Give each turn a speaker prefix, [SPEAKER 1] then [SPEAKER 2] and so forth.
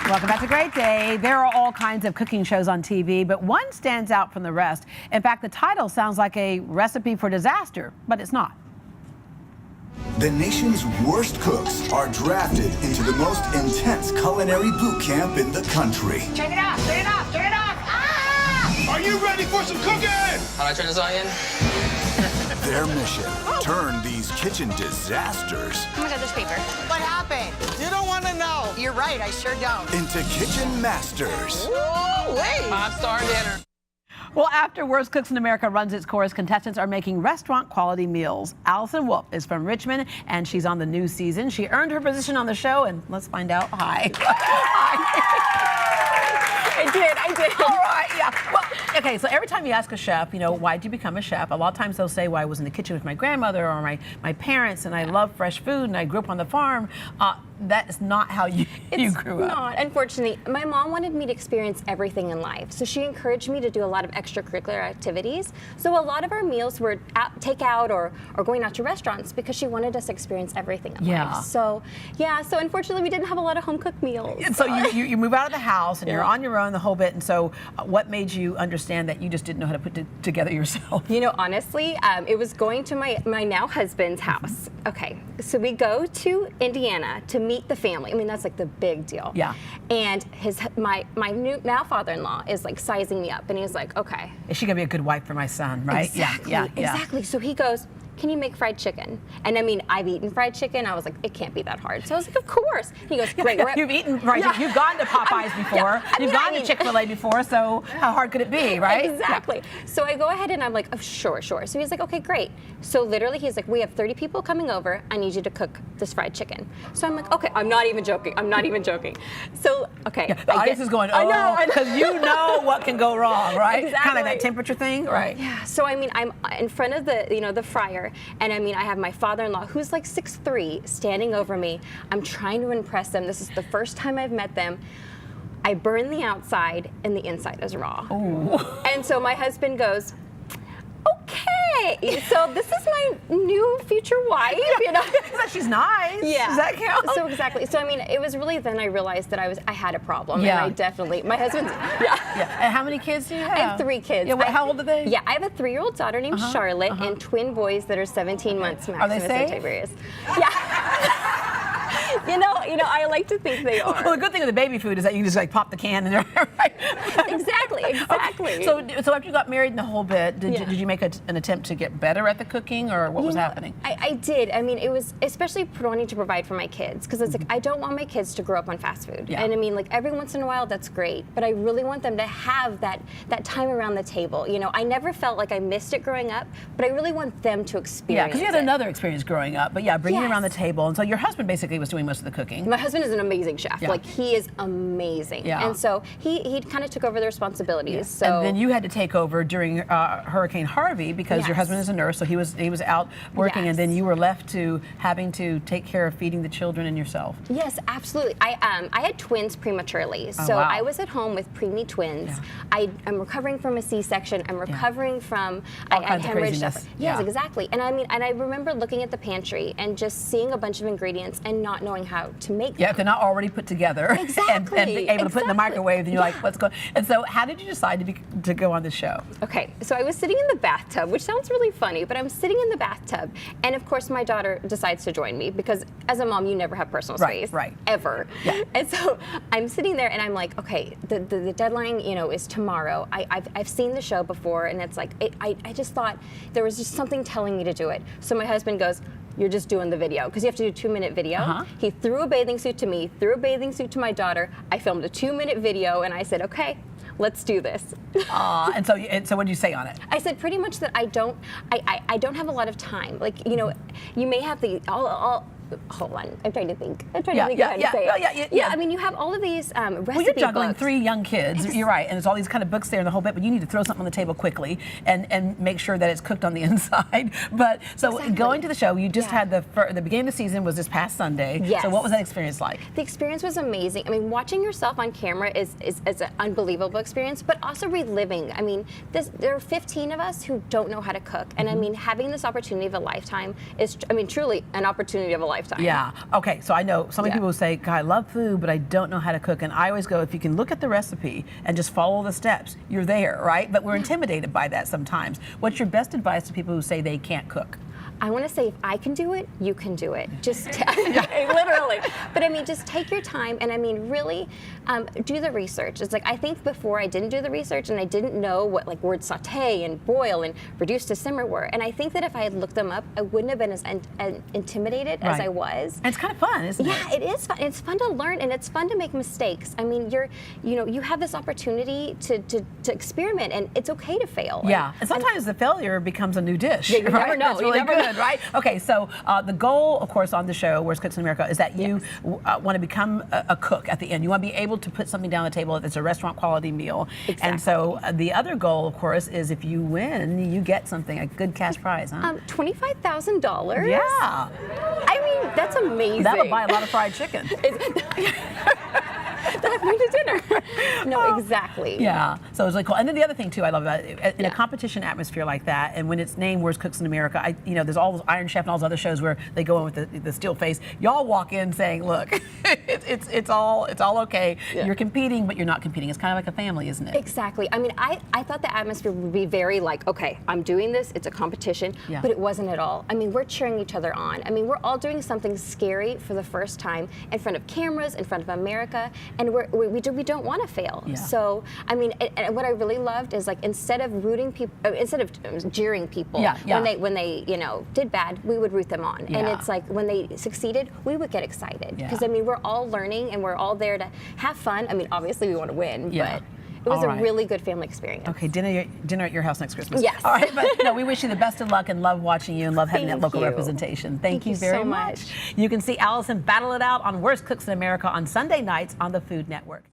[SPEAKER 1] Welcome back to Great Day. There are all kinds of cooking shows on TV, but one stands out from the rest. In fact, the title sounds like a recipe for disaster, but it's not.
[SPEAKER 2] The nation's worst cooks are drafted into the most intense culinary boot camp in the country.
[SPEAKER 3] Turn it off, turn it off, turn it off! Ah!
[SPEAKER 4] Are you ready for some cooking?
[SPEAKER 5] How do I turn this on again?
[SPEAKER 2] Their mission, turn these kitchen disasters
[SPEAKER 3] Oh my God, there's paper.
[SPEAKER 6] What happened?
[SPEAKER 4] You don't want to know.
[SPEAKER 6] You're right, I sure don't.
[SPEAKER 2] into kitchen masters.
[SPEAKER 6] Whoa, wait.
[SPEAKER 5] 5-star dinner.
[SPEAKER 1] Well, after Worst Cooks in America runs its course, contestants are making restaurant-quality meals. Allison Wolfe is from Richmond, and she's on the new season. She earned her position on the show, and let's find out. Hi.
[SPEAKER 3] I did.
[SPEAKER 1] All right, yeah. Well, okay, so every time you ask a chef, you know, why did you become a chef? A lot of times they'll say, well, I was in the kitchen with my grandmother or my parents, and I love fresh food, and I grew up on the farm. That is not how you grew up.
[SPEAKER 7] It's not, unfortunately. My mom wanted me to experience everything in life, so she encouraged me to do a lot of extracurricular activities. So a lot of our meals were takeout or going out to restaurants because she wanted us to experience everything in life. So, yeah, so unfortunately we didn't have a lot of home-cooked meals.
[SPEAKER 1] And so you move out of the house, and you're on your own the whole bit, and so what made you understand that you just didn't know how to put it together yourself?
[SPEAKER 7] You know, honestly, it was going to my now husband's house. Okay, so we go to Indiana to meet the family. I mean, that's like the big deal.
[SPEAKER 1] Yeah.
[SPEAKER 7] And my new now father-in-law is like sizing me up, and he's like, okay.
[SPEAKER 1] Is she gonna be a good wife for my son, right?
[SPEAKER 7] Exactly,
[SPEAKER 1] Yeah.
[SPEAKER 7] exactly. So he goes, can you make fried chicken? And I mean, I've eaten fried chicken. I was like, it can't be that hard. So I was like, of course. He goes, great.
[SPEAKER 1] You've eaten fried chicken. You've gone to Popeyes before. You've gone to Chick-fil-A before, so how hard could it be, right?
[SPEAKER 7] Exactly.
[SPEAKER 1] Yeah.
[SPEAKER 7] So I go ahead and I'm like, oh, sure. So he's like, okay, great. So literally he's like, we have 30 people coming over. I need you to cook this fried chicken. So I'm like, okay, I'm not even joking. So, okay.
[SPEAKER 1] Yeah, the audience is going, oh,
[SPEAKER 7] I know.
[SPEAKER 1] because you know what can go wrong, right?
[SPEAKER 7] Exactly.
[SPEAKER 1] Kind of that temperature thing, right?
[SPEAKER 7] Yeah. So I mean, I'm in front of the fryer, and I mean, I have my father-in-law who's like 6'3" standing over me. I'm trying to impress them. This is the first time I've met them. I burn the outside, and the inside is raw.
[SPEAKER 1] Ooh.
[SPEAKER 7] And so my husband goes, okay, so this is my new future wife, you know.
[SPEAKER 1] She's nice.
[SPEAKER 7] Yeah.
[SPEAKER 1] Does that count?
[SPEAKER 7] So exactly. So I mean, it was really then I realized that I had a problem.
[SPEAKER 1] Yeah.
[SPEAKER 7] And I definitely, my husband's,
[SPEAKER 1] Yeah. And how many kids do you have?
[SPEAKER 7] I have 3 kids.
[SPEAKER 1] Yeah, how old are they?
[SPEAKER 7] Yeah, I have a 3-year-old daughter named Charlotte and twin boys that are 17 months, Maximus
[SPEAKER 1] Are they safe?
[SPEAKER 7] and Tiberius. Yeah. You know, I like to think they are.
[SPEAKER 1] Well, the good thing with the baby food is that you can just like pop the can and right?
[SPEAKER 7] Exactly.
[SPEAKER 1] Okay. So after you got married and the whole bit, did you make an attempt to get better at the cooking, or what was happening?
[SPEAKER 7] I did. I mean, it was especially wanting to provide for my kids, because it's like I don't want my kids to grow up on fast food.
[SPEAKER 1] Yeah.
[SPEAKER 7] And I mean, like every once in a while that's great, but I really want them to have that time around the table. You know, I never felt like I missed it growing up, but I really want them to experience
[SPEAKER 1] Yeah, because you had another experience growing up, but yeah, bringing it
[SPEAKER 7] Yes.
[SPEAKER 1] around the table, and so your husband basically was doing most of the cooking.
[SPEAKER 7] My husband is an amazing chef.
[SPEAKER 1] Yeah.
[SPEAKER 7] Like he is amazing.
[SPEAKER 1] Yeah.
[SPEAKER 7] And so he kind of took over the responsibilities.
[SPEAKER 1] Yeah.
[SPEAKER 7] So
[SPEAKER 1] And then you had to take over during Hurricane Harvey because your husband is a nurse, so he was out working, and then you were left to having to take care of feeding the children and yourself.
[SPEAKER 7] Yes, absolutely. I had twins prematurely, so
[SPEAKER 1] wow.
[SPEAKER 7] I was at home with preemie twins.
[SPEAKER 1] Yeah.
[SPEAKER 7] I'm recovering from a C-section. I'm recovering from
[SPEAKER 1] All kinds of
[SPEAKER 7] hemorrhage.
[SPEAKER 1] craziness.
[SPEAKER 7] Yes,
[SPEAKER 1] Yeah.
[SPEAKER 7] exactly. And I mean, and I remember looking at the pantry and just seeing a bunch of ingredients and not knowing how to make them.
[SPEAKER 1] Yeah, if they're not already put together
[SPEAKER 7] Exactly.
[SPEAKER 1] and be able to put in the microwave, then you're like, what's going on? And so how did you decide to go on the show?
[SPEAKER 7] Okay, so I was sitting in the bathtub, which sounds really funny, but I'm sitting in the bathtub, and of course my daughter decides to join me because as a mom, you never have personal space.
[SPEAKER 1] Right.
[SPEAKER 7] Ever.
[SPEAKER 1] Yeah.
[SPEAKER 7] And so I'm sitting there and I'm like, okay, the deadline, is tomorrow. I've seen the show before, and it's like, I just thought there was just something telling me to do it. So my husband goes, you're just doing the video, because you have to do a 2-minute video. He threw a bathing suit to me, threw a bathing suit to my daughter. I filmed a 2-minute video, and I said, okay, let's do this.
[SPEAKER 1] And so what did you say on it?
[SPEAKER 7] I said pretty much that I don't have a lot of time. Like, you may have the hold on, I'm trying to think. I'm trying to think of how to say it. Yeah, I mean, you have all of these recipe
[SPEAKER 1] Well, you're juggling
[SPEAKER 7] books.
[SPEAKER 1] 3 young kids. You're right, and there's all these kind of books there and the whole bit. But you need to throw something on the table quickly and make sure that it's cooked on the inside. But so going to the show, you just had the beginning of the season was this past Sunday.
[SPEAKER 7] Yes.
[SPEAKER 1] So what was that experience like?
[SPEAKER 7] The experience was amazing. I mean, watching yourself on camera is an unbelievable experience, but also reliving. I mean, there are 15 of us who don't know how to cook, and I mean, having this opportunity of a lifetime is, truly an opportunity of a lifetime.
[SPEAKER 1] Yeah. Okay. So I know so many
[SPEAKER 7] Yeah.
[SPEAKER 1] people say, "God, I love food, but I don't know how to cook." And I always go, if you can look at the recipe and just follow the steps, you're there, right? But we're intimidated by that sometimes. What's your best advice to people who say they can't cook?
[SPEAKER 7] I want to say, if I can do it, you can do it. Just literally. But I mean, just take your time, and I mean, really do the research. It's like, I think before I didn't do the research, and I didn't know what like words saute and boil and reduce to simmer were. And I think that if I had looked them up, I wouldn't have been as intimidated as I was.
[SPEAKER 1] And it's kind of fun, isn't it?
[SPEAKER 7] Yeah, it is fun. It's fun to learn, and it's fun to make mistakes. I mean, you have this opportunity to experiment, and it's okay to fail.
[SPEAKER 1] Yeah, and sometimes the failure becomes a new dish.
[SPEAKER 7] Yeah, you
[SPEAKER 1] right?
[SPEAKER 7] never know.
[SPEAKER 1] That's
[SPEAKER 7] You
[SPEAKER 1] really
[SPEAKER 7] never
[SPEAKER 1] good,
[SPEAKER 7] know.
[SPEAKER 1] right? Okay, so the goal, of course, on the show, Worst Cooks in America, is that you want to become a cook at the end. You want to be able to put something down the table that's a restaurant quality meal.
[SPEAKER 7] Exactly.
[SPEAKER 1] And so the other goal, of course, is if you win, you get something, a good cash prize, huh?
[SPEAKER 7] $25,000.
[SPEAKER 1] Yeah.
[SPEAKER 7] I mean, that's amazing.
[SPEAKER 1] That'll buy a lot of fried chicken.
[SPEAKER 7] That'll bring to dinner. No, exactly.
[SPEAKER 1] Yeah, so it's really cool. And then the other thing too I love about it, in a
[SPEAKER 7] Yeah.
[SPEAKER 1] competition atmosphere like that, and when it's named Worst Cooks in America, there's all those Iron Chef and all those other shows where they go in with the still face. Y'all walk in saying, look, it's all okay.
[SPEAKER 7] Yeah.
[SPEAKER 1] You're competing, but you're not competing. It's kind of like a family, isn't it?
[SPEAKER 7] Exactly. I mean, I thought the atmosphere would be very like, okay, I'm doing this, it's a competition,
[SPEAKER 1] Yeah.
[SPEAKER 7] but it wasn't at all. I mean, we're cheering each other on. I mean, we're all doing something scary for the first time in front of cameras, in front of America, and we don't want to fail.
[SPEAKER 1] Yeah.
[SPEAKER 7] So, I mean, and what I really loved is like, instead of rooting people, instead of jeering people when they did bad, we would root them on. And
[SPEAKER 1] Yeah.
[SPEAKER 7] it's like, when they succeeded, we would get excited.
[SPEAKER 1] Yeah.
[SPEAKER 7] Because I mean, we're all learning and we're all there to have fun. I mean, obviously we want to win,
[SPEAKER 1] Yeah.
[SPEAKER 7] but it was
[SPEAKER 1] All
[SPEAKER 7] a
[SPEAKER 1] right.
[SPEAKER 7] really good family experience.
[SPEAKER 1] Okay, dinner at your house next Christmas.
[SPEAKER 7] Yes.
[SPEAKER 1] All right, but no, we wish you the best of luck and love watching you and love having that
[SPEAKER 7] Thank
[SPEAKER 1] local
[SPEAKER 7] you.
[SPEAKER 1] representation. Thank
[SPEAKER 7] Thank
[SPEAKER 1] you
[SPEAKER 7] you
[SPEAKER 1] very
[SPEAKER 7] so
[SPEAKER 1] much. You can see Allison battle it out on Worst Cooks in America on Sunday nights on the Food Network.